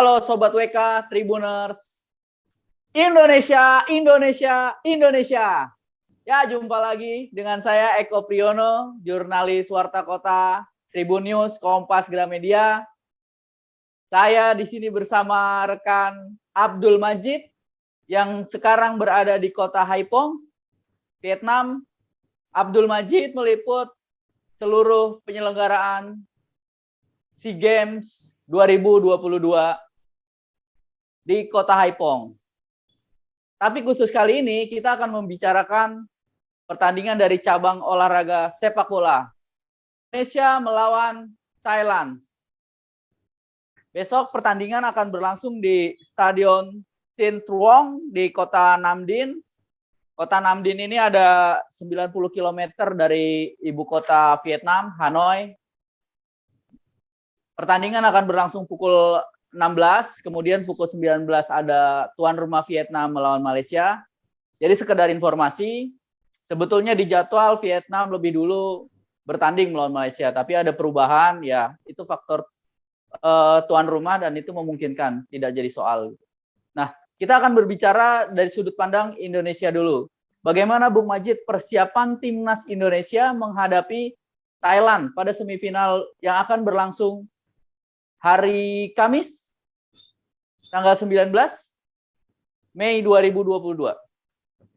Halo Sobat WK, Tribuners, Indonesia, Indonesia, Indonesia. Ya, jumpa lagi dengan saya Eko Priyono, jurnalis Warta Kota, Tribun News, Kompas Gramedia. Saya di sini bersama rekan Abdul Majid yang sekarang berada di kota Haiphong, Vietnam. Abdul Majid meliput seluruh penyelenggaraan SEA Games 2022 di kota Haiphong. Tapi khusus kali ini kita akan membicarakan pertandingan dari cabang olahraga sepak bola. Indonesia melawan Thailand. Besok pertandingan akan berlangsung di Stadion Tin Truong di kota Nam Dinh. Kota Nam Dinh ini ada 90 km dari ibu kota Vietnam, Hanoi. Pertandingan akan berlangsung pukul 16, kemudian pukul 19 ada tuan rumah Vietnam melawan Malaysia. Jadi sekedar informasi, sebetulnya di jadwal Vietnam lebih dulu bertanding melawan Malaysia, tapi ada perubahan, ya itu faktor tuan rumah dan itu memungkinkan tidak jadi soal. Nah, kita akan berbicara dari sudut pandang Indonesia dulu. Bagaimana Bung Majid persiapan timnas Indonesia menghadapi Thailand pada semifinal yang akan berlangsung hari Kamis, tanggal 19 Mei 2022.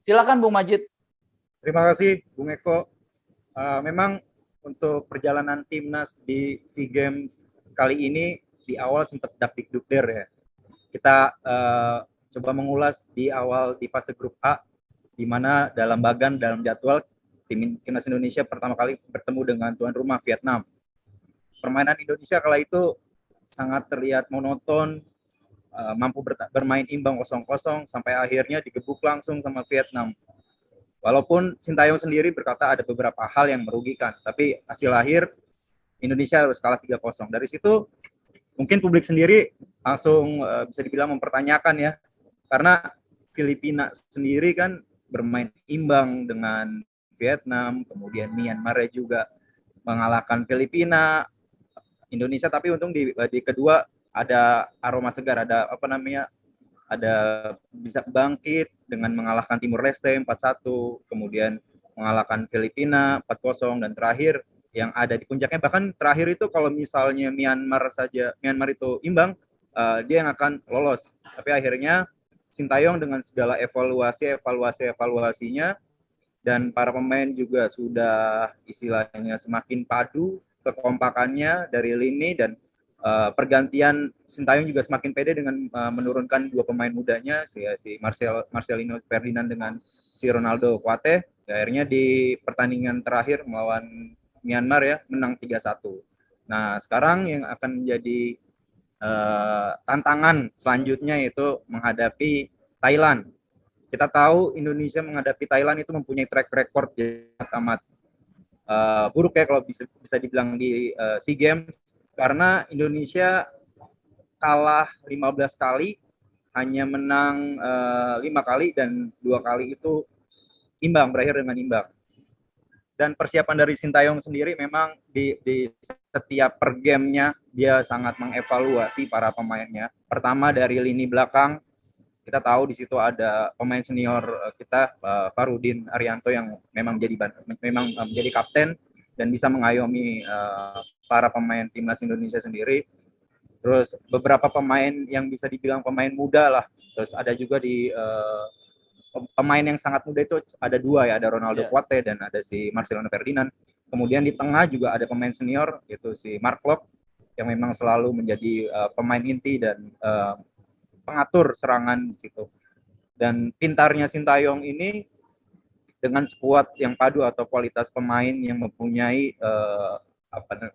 Silakan Bung Majid. Terima kasih Bung Eko. Memang untuk perjalanan timnas di SEA Games kali ini di awal sempat dakdikdukder ya. Kita coba mengulas di awal di fase grup A, di mana dalam jadwal timnas Indonesia pertama kali bertemu dengan tuan rumah Vietnam. Permainan Indonesia kala itu sangat terlihat monoton, mampu bermain imbang 0-0 sampai akhirnya digebuk langsung sama Vietnam. Walaupun Sintayong sendiri berkata ada beberapa hal yang merugikan, tapi hasil akhir Indonesia harus kalah 3-0. Dari situ mungkin publik sendiri langsung bisa dibilang mempertanyakan ya, karena Filipina sendiri kan bermain imbang dengan Vietnam, kemudian Myanmar juga mengalahkan Filipina, Indonesia, tapi untung di kedua ada aroma segar, ada bisa bangkit dengan mengalahkan Timur Leste 4-1, kemudian mengalahkan Filipina 4-0, dan terakhir yang ada di puncaknya, bahkan terakhir itu kalau misalnya Myanmar itu imbang, dia yang akan lolos. Tapi akhirnya Sintayong dengan segala evaluasinya dan para pemain juga sudah istilahnya semakin padu kekompakannya dari lini, dan pergantian Sintayong juga semakin pede dengan menurunkan dua pemain mudanya, si Marcelino Ferdinand dengan si Ronaldo Kuate. Akhirnya di pertandingan terakhir melawan Myanmar ya menang 3-1. Nah, sekarang yang akan menjadi tantangan selanjutnya itu menghadapi Thailand. Kita tahu Indonesia menghadapi Thailand itu mempunyai track record yang amat buruk ya kalau bisa dibilang di SEA Games, karena Indonesia kalah 15 kali, hanya menang 5 kali, dan 2 kali itu imbang, berakhir dengan imbang. Dan persiapan dari Sintayong sendiri memang di setiap per gamenya dia sangat mengevaluasi para pemainnya. Pertama dari lini belakang, kita tahu di situ ada pemain senior kita, Farudin Arianto, yang memang menjadi kapten dan bisa mengayomi para pemain timnas Indonesia sendiri. Terus beberapa pemain yang bisa dibilang pemain muda lah. Terus ada juga di pemain yang sangat muda itu ada dua ya, ada Ronaldo Kuate dan ada si Marcelino Ferdinand. Kemudian di tengah juga ada pemain senior, yaitu si Mark Klok, yang memang selalu menjadi pemain inti dan pengatur serangan di situ. Dan pintarnya Sintayong ini dengan skuad yang padu atau kualitas pemain yang mempunyai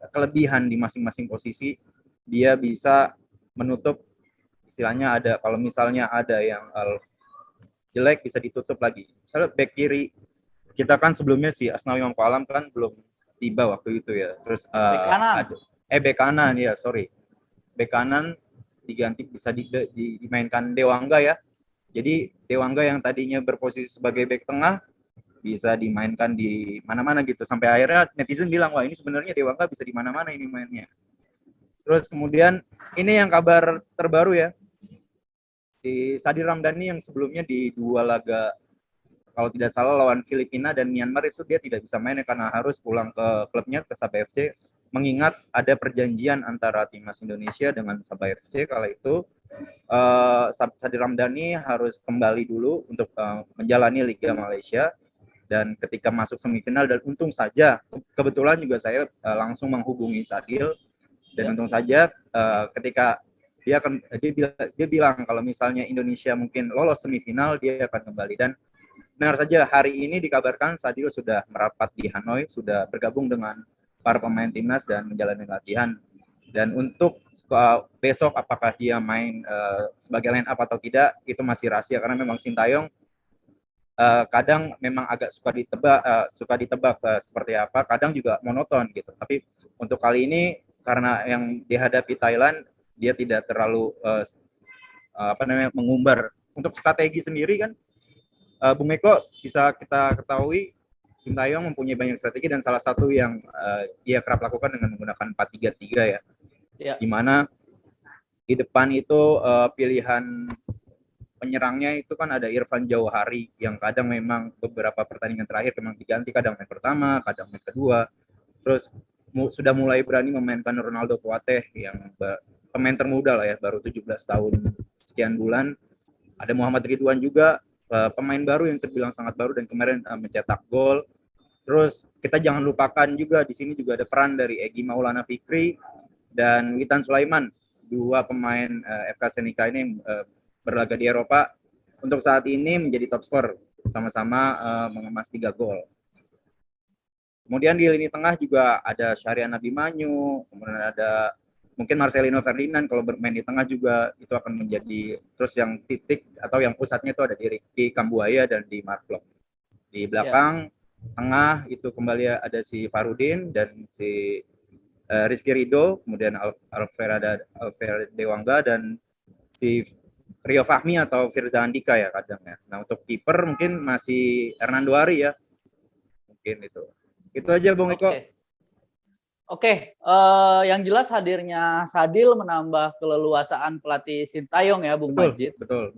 kelebihan di masing-masing posisi, dia bisa menutup, istilahnya ada, kalau misalnya ada yang jelek bisa ditutup lagi. Misalnya back kiri kita kan sebelumnya si Asnawi Mangko Alam kan belum tiba waktu itu ya. Terus back kanan ya, sorry. Back kanan diganti, bisa dimainkan Dewangga ya. Jadi Dewangga yang tadinya berposisi sebagai back tengah bisa dimainkan di mana-mana gitu. Sampai akhirnya netizen bilang, wah ini sebenarnya Dewangga bisa di mana-mana ini mainnya. Terus kemudian ini yang kabar terbaru ya, si Sadil Ramdhani yang sebelumnya di 2 laga kalau tidak salah lawan Filipina dan Myanmar itu dia tidak bisa main karena harus pulang ke klubnya, ke Sabah FC, mengingat ada perjanjian antara timnas Indonesia dengan Sabah FC kala itu Sadil Ramdhani harus kembali dulu untuk menjalani Liga Malaysia, dan ketika masuk semifinal, dan untung saja kebetulan juga saya langsung menghubungi Sadil, dan untung saja ketika dia bilang kalau misalnya Indonesia mungkin lolos semifinal, dia akan kembali. Dan benar saja hari ini dikabarkan Sadil sudah merapat di Hanoi, sudah bergabung dengan para pemain timnas dan menjalani latihan. Dan untuk besok apakah dia main sebagai line up atau tidak itu masih rahasia, karena memang Sintayong kadang memang agak suka ditebak seperti apa, kadang juga monoton gitu. Tapi untuk kali ini karena yang dihadapi Thailand, dia tidak terlalu mengumbar. Untuk strategi sendiri kan, Bung Eko, bisa kita ketahui Sintayong mempunyai banyak strategi, dan salah satu yang dia kerap lakukan dengan menggunakan 4-3-3 ya. Di mana di depan itu pilihan penyerangnya itu kan ada Irfan Jauhari yang kadang memang beberapa pertandingan terakhir memang diganti, kadang main pertama, kadang main kedua. Terus sudah mulai berani memainkan Ronaldo Kuateh yang pemain termuda lah ya, baru 17 tahun sekian bulan. Ada Muhammad Ridwan juga, pemain baru yang terbilang sangat baru dan kemarin mencetak gol. Terus kita jangan lupakan juga di sini juga ada peran dari Egy Maulana Fikri dan Witan Sulaiman, 2 pemain FK Senika ini berlaga di Eropa, untuk saat ini menjadi top skor, sama-sama mengemas 3 gol. Kemudian di lini tengah juga ada Syahrian Abimanyu, kemudian ada mungkin Marcelino Ferdinand kalau bermain di tengah juga itu akan menjadi, terus yang titik atau yang pusatnya itu ada di Ricky Kambuaya dan di Mark Klok. Di belakang tengah itu kembali ada si Farudin dan si Rizky Ridho, kemudian Alfred Dewangga dan si Rio Fahmi atau Firza Andika ya kadang ya. Nah untuk kiper mungkin masih Hernando Ari ya, mungkin itu. Itu aja Bung Eko. Oke, yang jelas hadirnya Sadil menambah keleluasaan pelatih Sintayong ya, Bung Majid. Betul.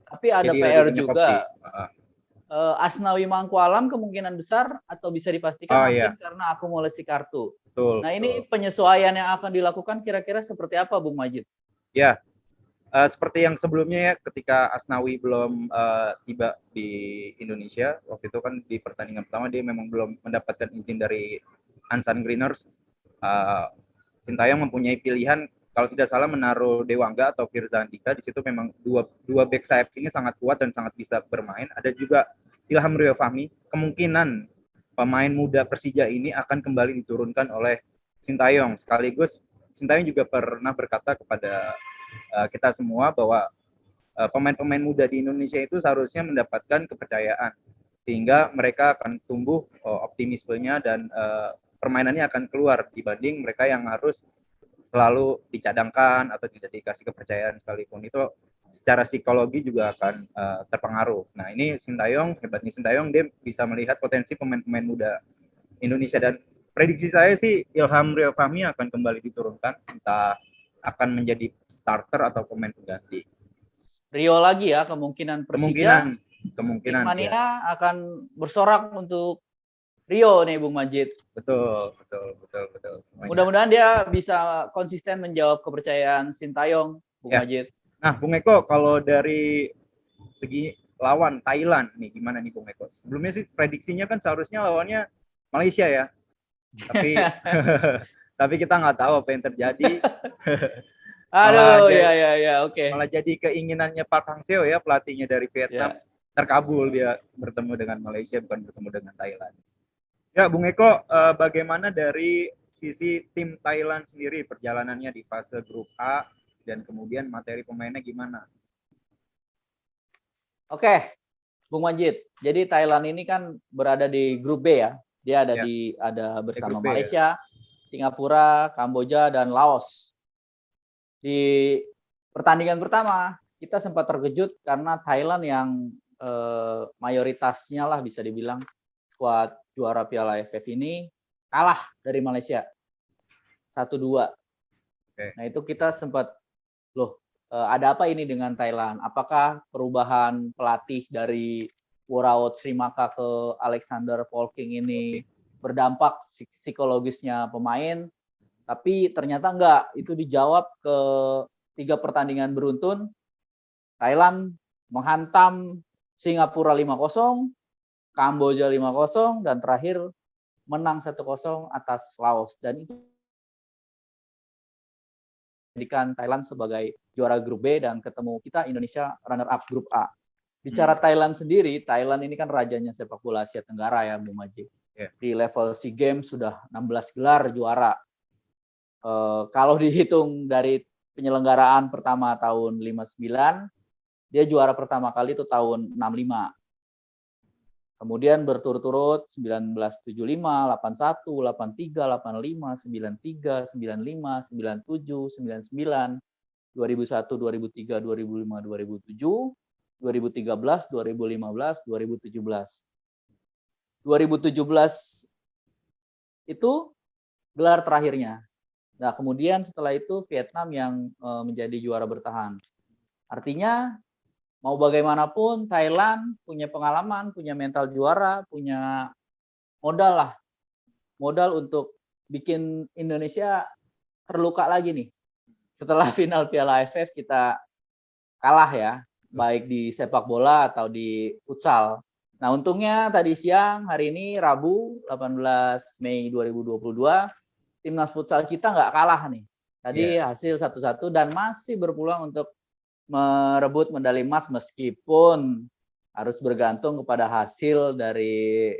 Tapi ada jadi PR juga. Asnawi Mangkualam kemungkinan besar atau bisa dipastikan absen karena akumulasi kartu. Betul. Nah ini penyesuaian yang akan dilakukan kira-kira seperti apa, Bung Majid? Ya, seperti yang sebelumnya ya, ketika Asnawi belum tiba di Indonesia, waktu itu kan di pertandingan pertama dia memang belum mendapatkan izin dari Ansan Greeners. Sintayong mempunyai pilihan kalau tidak salah menaruh Dewangga atau Firza Andika. Di situ memang dua back sayap ini sangat kuat dan sangat bisa bermain. Ada juga Ilham Rio Fahmi. Kemungkinan pemain muda Persija ini akan kembali diturunkan oleh Sintayong. Sekaligus Sintayong juga pernah berkata kepada kita semua bahwa pemain-pemain muda di Indonesia itu seharusnya mendapatkan kepercayaan sehingga mereka akan tumbuh optimismenya dan permainannya akan keluar dibanding mereka yang harus selalu dicadangkan atau tidak dikasih kepercayaan sekalipun. Itu secara psikologi juga akan terpengaruh. Nah ini Sintayong, hebatnya Sintayong, dia bisa melihat potensi pemain-pemain muda Indonesia, dan prediksi saya sih Ilham Rio Fahmi akan kembali diturunkan, entah akan menjadi starter atau pemain pengganti. Rio lagi ya, kemungkinan Persija. Kemungkinan Mania akan bersorak untuk Rio nih Bung Majid. Betul. Mudah-mudahan dia bisa konsisten menjawab kepercayaan Sintayong, Bung Majid. Nah, Bung Eko, kalau dari segi lawan Thailand nih gimana nih Bung Eko? Sebelumnya sih prediksinya kan seharusnya lawannya Malaysia ya. Tapi kita nggak tahu apa yang terjadi. Aduh, ya, oke. Malah jadi keinginannya Park Hang-seo ya, pelatihnya dari Vietnam, terkabul, dia bertemu dengan Malaysia bukan bertemu dengan Thailand. Ya, Bung Eko, bagaimana dari sisi tim Thailand sendiri perjalanannya di fase grup A dan kemudian materi pemainnya gimana? Oke, Bung Majid. Jadi Thailand ini kan berada di grup B ya. Dia ada bersama Malaysia, Singapura, Kamboja dan Laos. Di pertandingan pertama kita sempat terkejut karena Thailand yang mayoritasnya lah bisa dibilang skuad juara Piala AFF ini kalah dari Malaysia 1-2. Nah itu kita sempat, loh ada apa ini dengan Thailand? Apakah perubahan pelatih dari Woraot Srimaka ke Alexander Polking ini berdampak psikologisnya pemain? Tapi ternyata enggak, itu dijawab ke 3 pertandingan beruntun, Thailand menghantam Singapura 5-0, Kamboja 5-0, dan terakhir menang 1-0 atas Laos. Dan itu menjadikan Thailand sebagai juara grup B dan ketemu kita Indonesia runner up grup A. Bicara Thailand sendiri, Thailand ini kan rajanya sepak bola Asia Tenggara ya, Bung Majid. Di level SEA Games sudah 16 gelar juara. Kalau dihitung dari penyelenggaraan pertama tahun 59, dia juara pertama kali itu tahun 65. Kemudian berturut-turut 1975, 81, 83, 85, 93, 95, 97, 99, 2001, 2003, 2005, 2007, 2013, 2015, 2017. 2017 itu gelar terakhirnya. Nah, kemudian setelah itu Vietnam yang menjadi juara bertahan. Artinya mau bagaimanapun Thailand punya pengalaman, punya mental juara, punya modal lah. Modal untuk bikin Indonesia terluka lagi nih. Setelah final Piala AFF kita kalah ya, baik di sepak bola atau di futsal. Nah, untungnya tadi siang, hari ini Rabu 18 Mei 2022, timnas futsal kita nggak kalah nih. Tadi hasil 1-1 dan masih berpeluang untuk merebut medali emas meskipun harus bergantung kepada hasil dari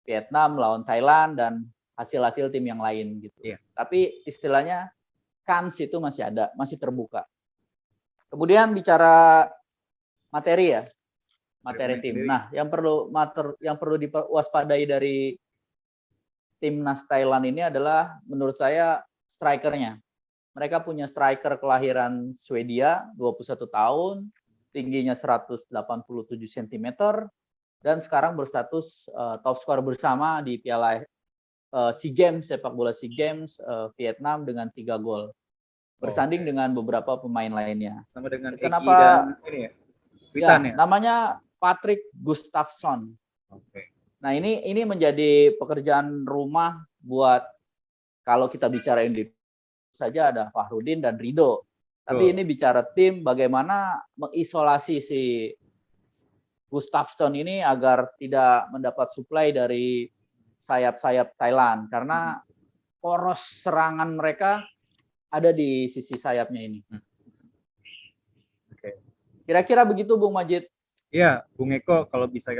Vietnam lawan Thailand dan hasil-hasil tim yang lain gitu. Tapi istilahnya kans itu masih ada, masih terbuka. Kemudian bicara materi ya, materi tim. Nah, yang perlu diwaspadai dari timnas Thailand ini adalah menurut saya strikernya. Mereka punya striker kelahiran Swedia, 21 tahun, tingginya 187 cm, dan sekarang berstatus top skor bersama di Piala SEA Games, sepak bola SEA Games Vietnam dengan 3 gol. Bersanding dengan beberapa pemain lainnya. Sama dengan Kenapa? Egy dan ini ya? Witan ya? Namanya Patrick Gustafsson. Nah, ini menjadi pekerjaan rumah buat kalau kita bicara Indonesia saja ada Fahrudin dan Rido. Tapi ini bicara tim bagaimana mengisolasi si Gustafsson ini agar tidak mendapat suplai dari sayap-sayap Thailand karena poros serangan mereka ada di sisi sayapnya ini. Kira-kira begitu Bung Majid. Iya, Bung Eko, kalau bisa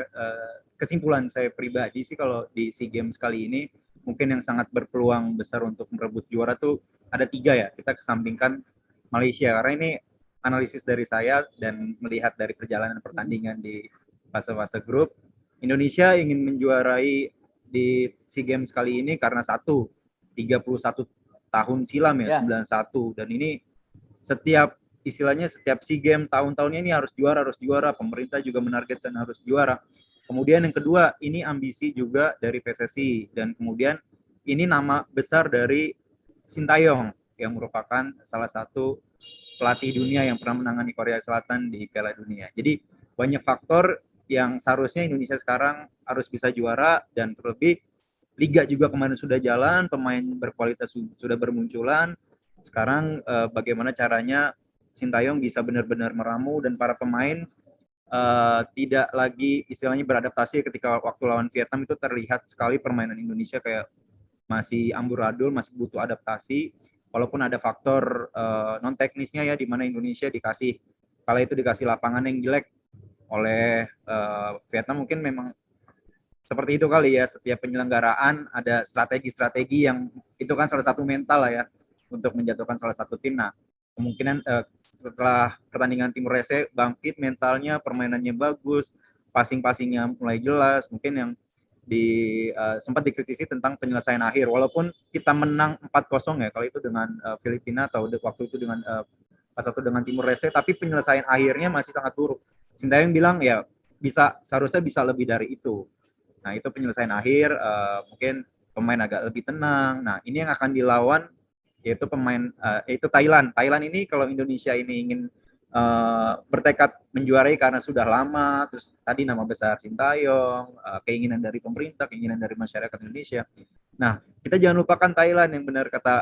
kesimpulan saya pribadi sih kalau di SEA Games kali ini mungkin yang sangat berpeluang besar untuk merebut juara tuh ada 3 ya. Kita kesampingkan Malaysia karena ini analisis dari saya dan melihat dari perjalanan pertandingan di fase-fase grup, Indonesia ingin menjuarai di SEA Games kali ini karena 31 tahun silam ya, 91, dan ini setiap SEA Games tahun-tahunnya ini harus juara, pemerintah juga menargetkan harus juara. Kemudian yang kedua, ini ambisi juga dari PSSI, dan kemudian ini nama besar dari Sintayong yang merupakan salah satu pelatih dunia yang pernah menangani Korea Selatan di Piala Dunia. Jadi banyak faktor yang seharusnya Indonesia sekarang harus bisa juara, dan terlebih Liga juga kemarin sudah jalan, pemain berkualitas sudah bermunculan. Sekarang bagaimana caranya Sintayong bisa benar-benar meramu dan para pemain tidak lagi istilahnya beradaptasi. Ketika waktu lawan Vietnam itu terlihat sekali permainan Indonesia kayak masih amburadul, masih butuh adaptasi. Walaupun ada faktor non teknisnya ya, di mana Indonesia dikasih lapangan yang jelek oleh Vietnam. Mungkin memang seperti itu kali ya, setiap penyelenggaraan ada strategi-strategi yang itu kan salah satu mental lah ya untuk menjatuhkan salah satu tim. Nah, kemungkinan setelah pertandingan Timor Leste bangkit mentalnya, permainannya bagus, passing-passingnya mulai jelas. Mungkin yang sempat dikritisi tentang penyelesaian akhir, walaupun kita menang 4-0 ya kalau itu dengan Filipina, atau waktu itu dengan 4-1 dengan Timor Leste, tapi penyelesaian akhirnya masih sangat buruk. Sintayong bilang ya seharusnya bisa lebih dari itu. Nah, itu penyelesaian akhir, mungkin pemain agak lebih tenang. Nah, ini yang akan dilawan yaitu yaitu Thailand. Thailand ini kalau Indonesia ini ingin bertekad menjuarai karena sudah lama, terus tadi nama besar Sintayong, keinginan dari pemerintah, keinginan dari masyarakat Indonesia. Nah, kita jangan lupakan Thailand yang benar kata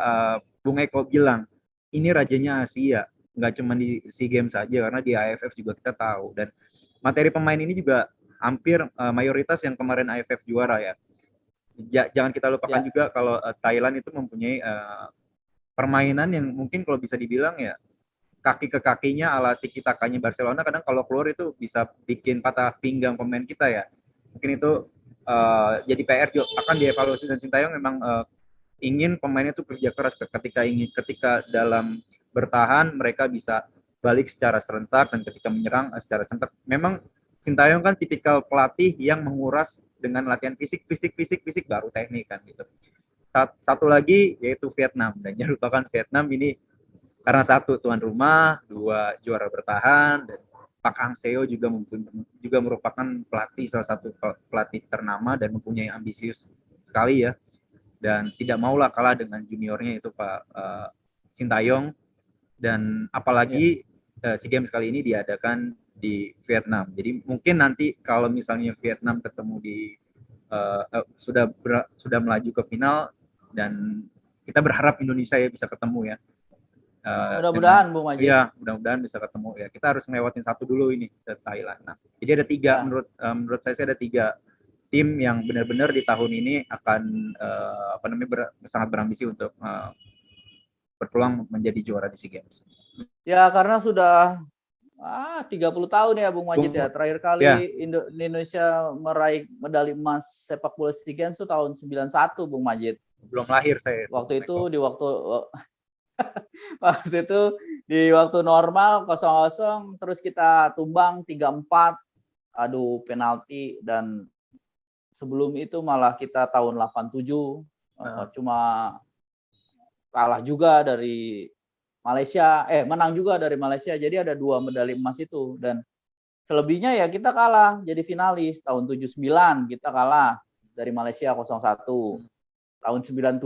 Bung Eko bilang, ini rajanya Asia, nggak cuma di SEA Games saja, karena di AFF juga kita tahu. Dan materi pemain ini juga hampir mayoritas yang kemarin AFF juara ya. Jangan kita lupakan juga kalau Thailand itu mempunyai permainan yang mungkin kalau bisa dibilang ya kaki ke kakinya ala tiki takanya Barcelona, kadang kalau keluar itu bisa bikin patah pinggang pemain kita ya. Mungkin itu jadi PR juga akan dievaluasi, dan Sintayong memang ingin pemainnya itu kerja keras ketika dalam bertahan mereka bisa balik secara serentak, dan ketika menyerang secara serentak. Memang Sintayong kan tipikal pelatih yang menguras dengan latihan fisik baru teknik kan gitu. Satu lagi yaitu Vietnam, dan jangan lupakan Vietnam ini karena satu tuan rumah, dua juara bertahan, dan Pak Hang-seo juga merupakan pelatih, salah satu pelatih ternama dan mempunyai ambisius sekali ya, dan tidak maulah kalah dengan juniornya itu Pak Sintayong. Dan apalagi SEA Games kali ini diadakan di Vietnam, jadi mungkin nanti kalau misalnya Vietnam ketemu di sudah melaju ke final, dan kita berharap Indonesia ya bisa ketemu ya. Mudah-mudahan Bung Majid. Iya, mudah-mudahan bisa ketemu ya. Kita harus ngelewatin satu dulu ini ke Thailand. Nah, jadi ada tiga, menurut saya sih ada tiga tim yang benar-benar di tahun ini akan sangat berambisi untuk berpeluang menjadi juara di SEA Games. Ya, karena sudah 30 tahun ya Bung Majid ya. Terakhir kali Indonesia meraih medali emas sepak bola SEA Games itu tahun 91 Bung Majid. Belum lahir saya. Waktu itu di waktu normal 0-0, terus kita tumbang 3-4, adu penalti, dan sebelum itu malah kita tahun 87 cuma kalah juga dari Malaysia, menang juga dari Malaysia. Jadi ada 2 medali emas itu, dan selebihnya ya kita kalah jadi finalis. Tahun 79 kita kalah dari Malaysia 0-1. Tahun 97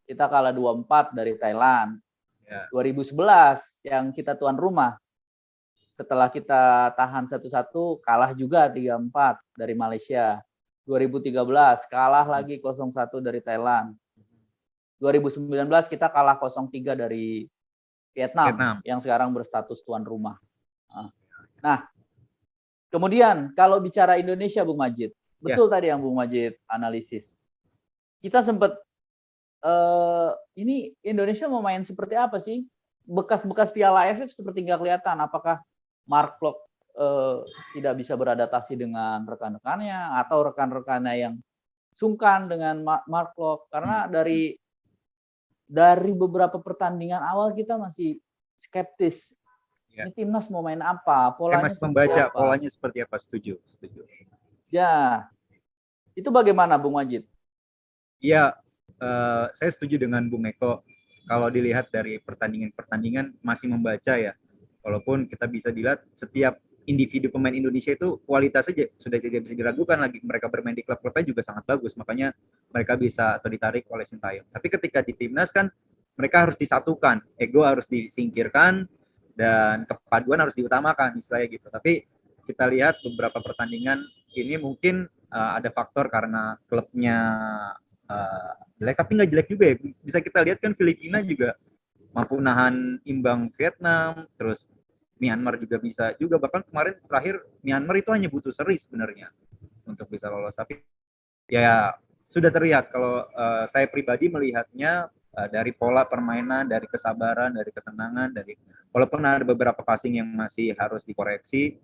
kita kalah 2-4 dari Thailand. 2011 yang kita tuan rumah, setelah kita tahan 1-1 kalah juga 3-4 dari Malaysia. 2013 kalah lagi 0-1 dari Thailand. 2019 kita kalah 0-3 dari Vietnam yang sekarang berstatus tuan rumah. Nah, kemudian kalau bicara Indonesia Bung Majid, betul tadi yang Bung Majid analisis. Kita sempat ini Indonesia mau main seperti apa sih? Bekas-bekas Piala AFF seperti nggak kelihatan. Apakah Mark Klok tidak bisa beradaptasi dengan rekan-rekannya, atau rekan-rekannya yang sungkan dengan Mark Klok? Karena dari beberapa pertandingan awal kita masih skeptis. Ini timnas mau main apa? Polanya masih membaca polanya seperti apa? Setuju. Ya, itu bagaimana Bung Majid? Iya. Saya setuju dengan Bung Eko. Kalau dilihat dari pertandingan masih membaca ya. Walaupun kita bisa dilihat setiap individu pemain Indonesia itu kualitasnya sudah tidak bisa diragukan lagi. Mereka bermain di klub-klubnya juga sangat bagus. Makanya mereka bisa atau ditarik oleh Sintayong. Tapi ketika di timnas kan mereka harus disatukan. Ego harus disingkirkan dan kepaduan harus diutamakan istilahnya gitu. Tapi kita lihat beberapa pertandingan ini mungkin ada faktor karena klubnya jelek, tapi nggak jelek juga ya. Bisa kita lihat kan Filipina juga mampu nahan imbang Vietnam, terus Myanmar juga bisa juga. Bahkan kemarin terakhir Myanmar itu hanya butuh seri sebenarnya untuk bisa lolos. Tapi ya sudah terlihat kalau saya pribadi melihatnya dari pola permainan, dari kesabaran, dari ketenangan, walaupun ada beberapa passing yang masih harus dikoreksi,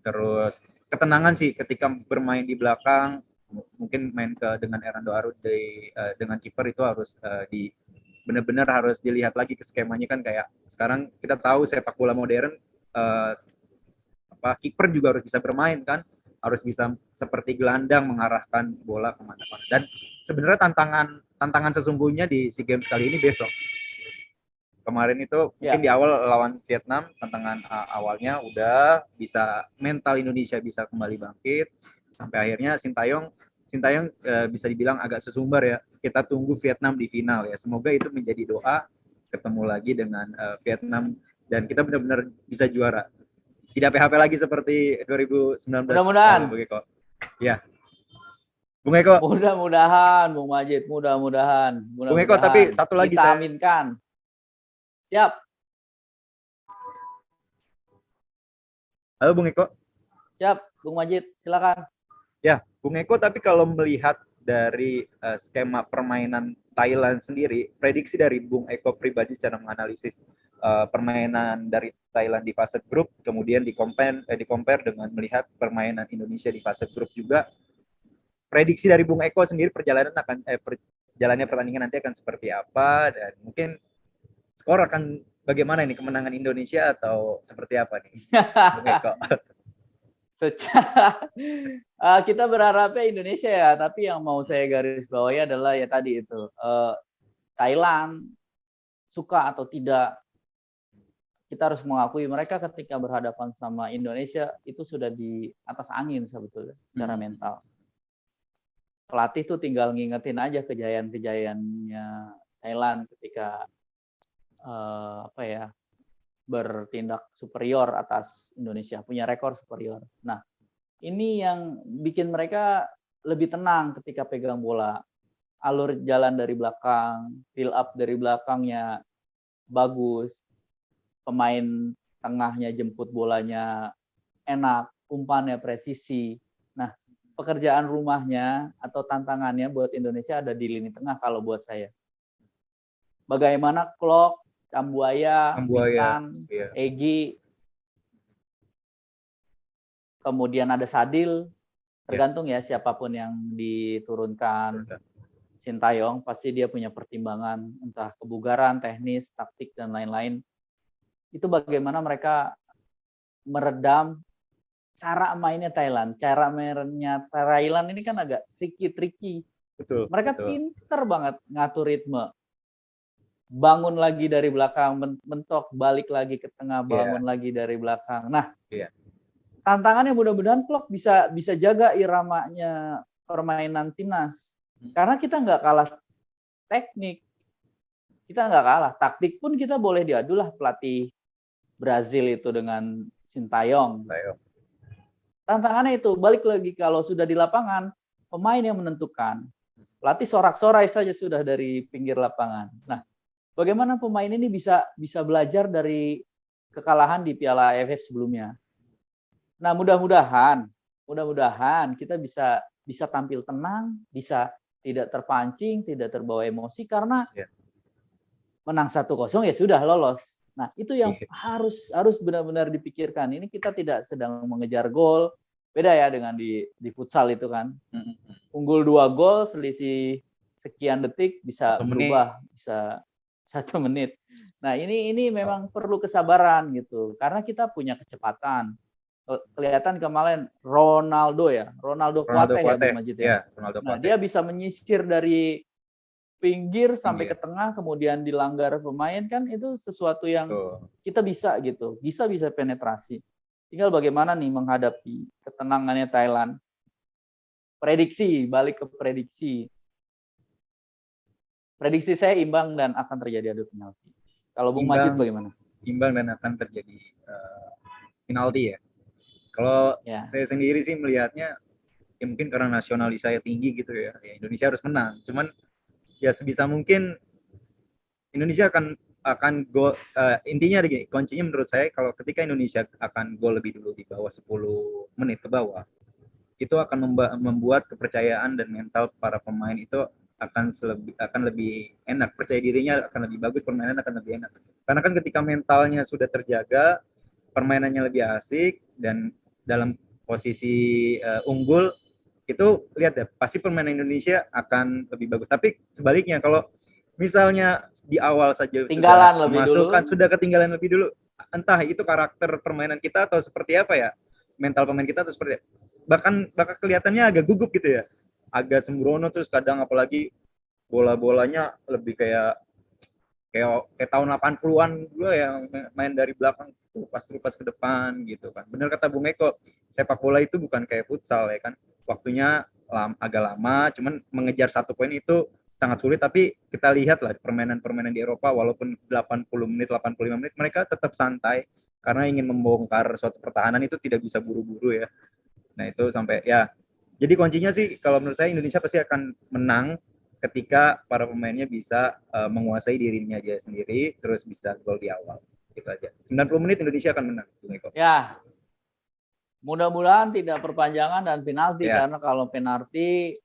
terus ketenangan sih ketika bermain di belakang. Mungkin main dengan Erando Arud dengan kiper itu harus benar-benar harus dilihat lagi ke skemanya kan. Kayak sekarang kita tahu sepak bola modern kiper juga harus bisa bermain kan, harus bisa seperti gelandang mengarahkan bola kemana-mana. Dan sebenarnya tantangan sesungguhnya di SEA Games kali ini besok. Kemarin itu mungkin di awal lawan Vietnam, tantangan awalnya udah bisa mental Indonesia bisa kembali bangkit, sampai akhirnya Sintayong bisa dibilang agak sesumbar ya. kita tunggu Vietnam di final ya. Semoga itu menjadi doa ketemu lagi dengan Vietnam dan kita benar-benar bisa juara. Tidak PHP lagi seperti 2019 Mudah-mudahan. Bung Eko. Ya. Bung Eko. Mudah-mudahan, Bung Majid. Mudah-mudahan. Bung Eko, tapi satu lagi kita aminkan. Siap. Halo Bung Eko. Siap, Bung Majid. Silakan. Ya, Bung Eko, tapi kalau melihat dari skema permainan Thailand sendiri, prediksi dari Bung Eko pribadi secara menganalisis permainan dari Thailand di fase grup, kemudian di-compare dengan melihat permainan Indonesia di fase grup juga, prediksi dari Bung Eko sendiri perjalannya pertandingan nanti akan seperti apa, dan mungkin skor akan bagaimana ini, kemenangan Indonesia atau seperti apa nih, Bung Eko? Kita berharapnya Indonesia ya, tapi yang mau saya garis bawahi adalah ya tadi itu Thailand suka atau tidak, kita harus mengakui mereka ketika berhadapan sama Indonesia itu sudah di atas angin sebetulnya secara mental. Pelatih tuh tinggal ngingetin aja kejayaan-kejayaannya Thailand ketika bertindak superior atas Indonesia, punya rekor superior. Nah, ini yang bikin mereka lebih tenang ketika pegang bola. Alur jalan dari belakang, build up dari belakangnya bagus. Pemain tengahnya jemput bolanya enak, umpannya presisi. Nah, pekerjaan rumahnya atau tantangannya buat Indonesia ada di lini tengah kalau buat saya. Bagaimana Klok, Kambuaya, Witan, iya. Egy, kemudian ada Sadil, tergantung ya siapapun yang diturunkan. Sintayong pasti dia punya pertimbangan entah kebugaran, teknis, taktik dan lain-lain. Itu bagaimana mereka meredam cara mainnya Thailand. Cara mainnya Thailand ini kan agak tricky. Betul. Mereka pinter banget ngatur ritme. Bangun lagi dari belakang, mentok, balik lagi ke tengah, bangun lagi dari belakang. Nah, tantangannya mudah-mudahan Klok bisa jaga iramanya permainan timnas. Karena kita nggak kalah teknik, kita nggak kalah taktik pun kita boleh diadu lah pelatih Brazil itu dengan Sintayong. Tantangannya itu balik lagi kalau sudah di lapangan pemain yang menentukan. Pelatih sorak-sorai saja sudah dari pinggir lapangan. Nah, bagaimana pemain ini bisa belajar dari kekalahan di Piala AFF sebelumnya. Nah, mudah-mudahan kita bisa tampil tenang, bisa tidak terpancing, tidak terbawa emosi karena menang 1-0 ya sudah lolos. Nah, itu yang harus benar-benar dipikirkan. Ini kita tidak sedang mengejar gol. Beda ya dengan di futsal itu kan. Unggul 2 gol selisih sekian detik bisa berubah, bisa 1 menit. Nah, ini memang perlu kesabaran gitu. Karena kita punya kecepatan. Kelihatan kemarin Ronaldo Kuate ya, Bung Majid ya. Nah, dia bisa menyisir dari pinggir sampai ke tengah, kemudian dilanggar pemain kan itu sesuatu yang kita bisa gitu. Bisa penetrasi. Tinggal bagaimana nih menghadapi ketenangannya Thailand. Balik ke prediksi. Prediksi saya imbang dan akan terjadi adu penalti. Kalau Bung Majid bagaimana? Imbang dan akan terjadi penalti ya. Kalau saya sendiri sih melihatnya ya mungkin karena nasionalis saya tinggi gitu ya. Indonesia harus menang. Cuman ya sebisa mungkin Indonesia akan gol, intinya begini, kuncinya menurut saya kalau ketika Indonesia akan gol lebih dulu di bawah 10 menit ke bawah, itu akan membuat kepercayaan dan mental para pemain itu akan lebih enak, percaya dirinya akan lebih bagus, permainan akan lebih enak. Karena kan ketika mentalnya sudah terjaga, permainannya lebih asik dan dalam posisi unggul, itu lihat ya, pasti permainan Indonesia akan lebih bagus. Tapi sebaliknya kalau misalnya di awal saja sudah ketinggalan lebih dulu, entah itu karakter permainan kita atau seperti apa ya, mental pemain kita atau seperti apa, bahkan kelihatannya agak gugup gitu ya, agak sembrono, terus kadang apalagi bola-bolanya lebih kayak tahun 80-an dulu yang main dari belakang pas ke depan gitu kan. Benar kata Bung Eko, sepak bola itu bukan kayak futsal ya kan, waktunya agak lama, cuman mengejar 1 poin itu sangat sulit, tapi kita lihat lah permainan-permainan di Eropa walaupun 80 menit, 85 menit mereka tetap santai karena ingin membongkar suatu pertahanan itu tidak bisa buru-buru ya. Nah, itu sampai ya. Jadi kuncinya sih kalau menurut saya Indonesia pasti akan menang ketika para pemainnya bisa menguasai dirinya dia sendiri terus bisa gol di awal. Gitu aja. 90 menit Indonesia akan menang. Ya. Mudah-mudahan tidak perpanjangan dan penalti Ya. karena kalau penalti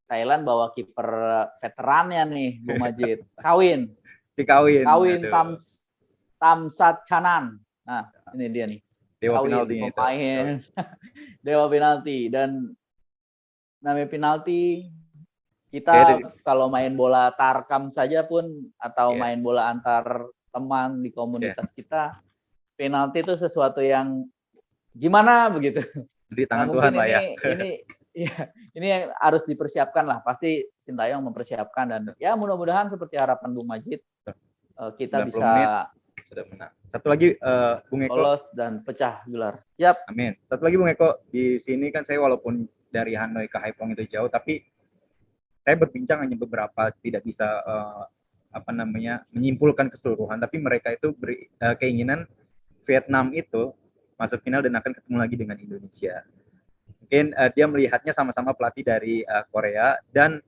Thailand bawa kiper veterannya nih, Bung Majid. Kawin. Si Kawin. Tamsat Chanan. Nah, ini dia nih. Dewa Kawin, penalti pemain Dewa penalti. Dan namanya penalti, kita kalau main bola tarkam saja pun atau main bola antar teman di komunitas kita, penalti itu sesuatu yang gimana begitu. Di tangan Tuhan lah ya. Ini yang harus dipersiapkan lah. Pasti Sintayong mempersiapkan dan ya mudah-mudahan seperti harapan Bung Majid kita bisa sudah menang. Satu lagi Bung Eko lolos dan pecah gelar. Siap. Amin. Satu lagi Bung Eko, di sini kan saya walaupun dari Hanoi ke Haiphong itu jauh, tapi saya berbincang hanya beberapa, tidak bisa menyimpulkan keseluruhan, tapi mereka itu keinginan Vietnam itu masuk final dan akan ketemu lagi dengan Indonesia. Mungkin dia melihatnya sama-sama pelatih dari Korea, dan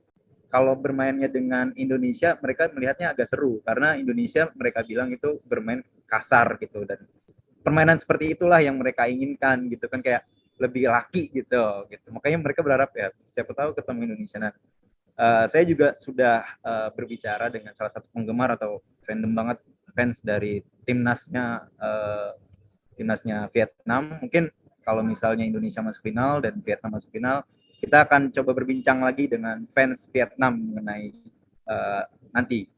kalau bermainnya dengan Indonesia mereka melihatnya agak seru karena Indonesia mereka bilang itu bermain kasar gitu, dan permainan seperti itulah yang mereka inginkan gitu kan, kayak lebih laki gitu. Makanya mereka berharap ya siapa tahu ketemu Indonesia. Nah, saya juga sudah berbicara dengan salah satu penggemar atau fandom banget fans dari timnasnya Vietnam. Mungkin kalau misalnya Indonesia masuk final dan Vietnam masuk final, kita akan coba berbincang lagi dengan fans Vietnam mengenai nanti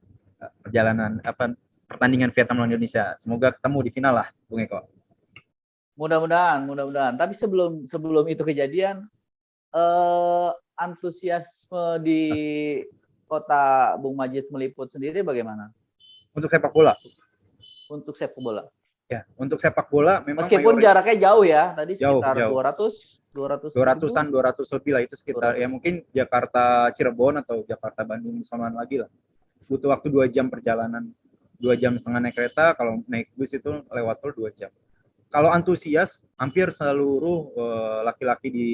perjalanan pertandingan Vietnam lawan Indonesia. Semoga ketemu di final lah, Bung Eko. Mudah-mudahan. Tapi sebelum itu kejadian, antusiasme di kota Bung Majid meliput sendiri bagaimana? Untuk sepak bola. Ya, untuk sepak bola memang meskipun jaraknya jauh ya, tadi sekitar jauh. 200-an lebih lah, itu sekitar 200. Ya mungkin Jakarta Cirebon atau Jakarta Bandung samaan lagi lah. Butuh waktu 2 jam perjalanan. 2,5 jam naik kereta, kalau naik bus itu lewat tol 2 jam. Kalau antusias, hampir seluruh laki-laki di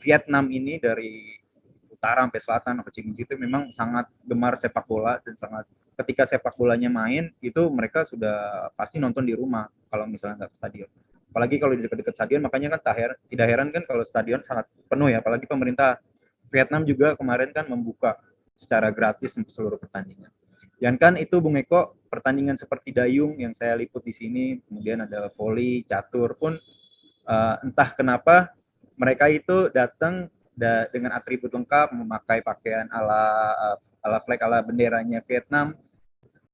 Vietnam ini dari utara sampai selatan ke Cimindi itu memang sangat gemar sepak bola, dan sangat ketika sepak bolanya main itu mereka sudah pasti nonton di rumah kalau misalnya nggak ke stadion. Apalagi kalau di dekat-dekat stadion, makanya kan tidak heran kan kalau stadion sangat penuh ya. Apalagi pemerintah Vietnam juga kemarin kan membuka secara gratis untuk seluruh pertandingan. Dan kan itu Bung Eko, pertandingan seperti dayung yang saya liput di sini, kemudian ada voli, catur pun entah kenapa mereka itu datang dengan atribut lengkap, memakai pakaian ala flag, ala benderanya Vietnam.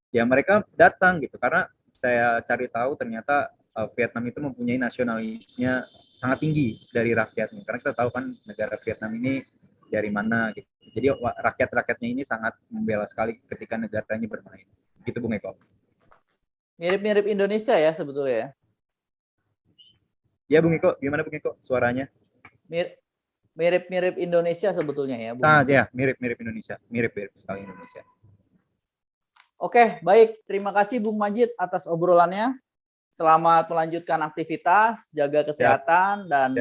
Ya mereka datang gitu karena saya cari tahu ternyata Vietnam itu mempunyai nasionalisnya sangat tinggi dari rakyatnya, karena kita tahu kan negara Vietnam ini dari mana gitu. Jadi rakyat-rakyatnya ini sangat membela sekali ketika negaranya bermain. Gitu Bung Eko. Mirip-mirip Indonesia ya sebetulnya ya. Ya Bung Eko, gimana Bung Eko suaranya? Mirip-mirip Indonesia sebetulnya ya, Bung. Ya, mirip-mirip Indonesia. Mirip-mirip sekali Indonesia. Oke, baik. Terima kasih Bung Majid atas obrolannya. Selamat melanjutkan aktivitas, jaga kesehatan, dan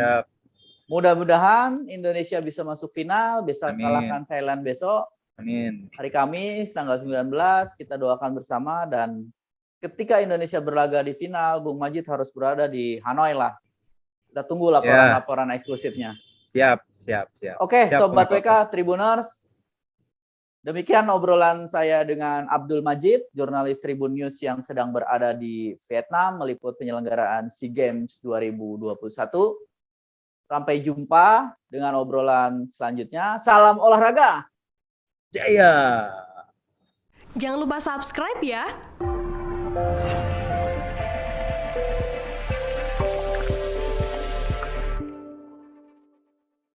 mudah-mudahan Indonesia bisa masuk final, bisa kalahkan Thailand besok. Amin. Hari Kamis, tanggal 19, kita doakan bersama, dan ketika Indonesia berlaga di final, Bung Majid harus berada di Hanoi lah. Kita tunggu laporan eksklusifnya. Siap. Oke, Sobat WK, Tribuners. Demikian obrolan saya dengan Abdul Majid, jurnalis Tribun News yang sedang berada di Vietnam meliput penyelenggaraan SEA Games 2021. Sampai jumpa dengan obrolan selanjutnya. Salam olahraga. Jaya. Jangan lupa subscribe ya.